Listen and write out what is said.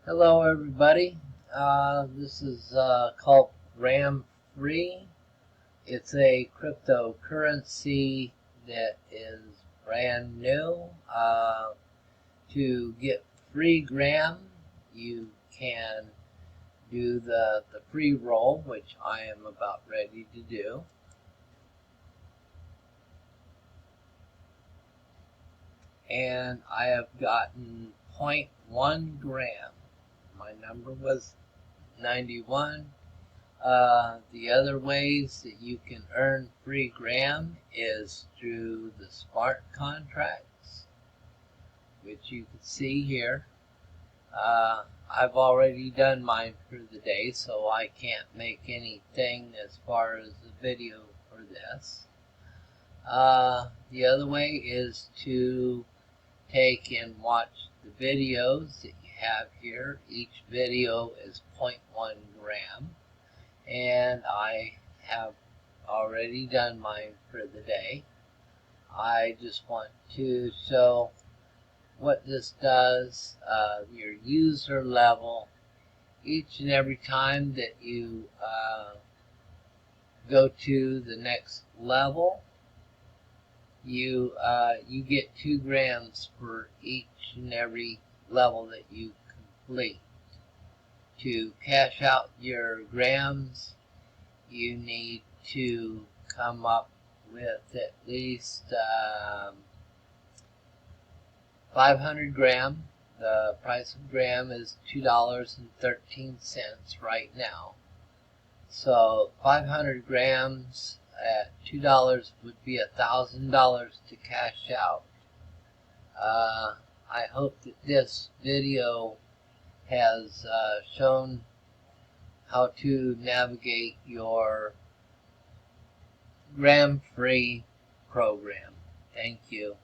Hello, everybody. This is called RAM Free. It's a cryptocurrency that is brand new. To get free gram, you can do the free roll, which I am about ready to do. And I have gotten 0.1 gram. My number was 91. The other ways that you can earn free gram is through the smart contracts, which you can see here. I've already done mine for the day, so I can't make anything as far as the video for this. The other way is to take and watch the videos that you have here. Each video is 0.1 gram. And I have already done mine for the day. I just want to show what this does, your user level. Each and every time that you go to the next level, you get 2 grams for each and every level that you complete. To cash out your grams, you need to come up with at least 500 gram. The price of gram is $2.13 right now. So 500 grams at $2 would be $1,000 to cash out. I hope that this video has shown how to navigate your gram-free program. Thank you.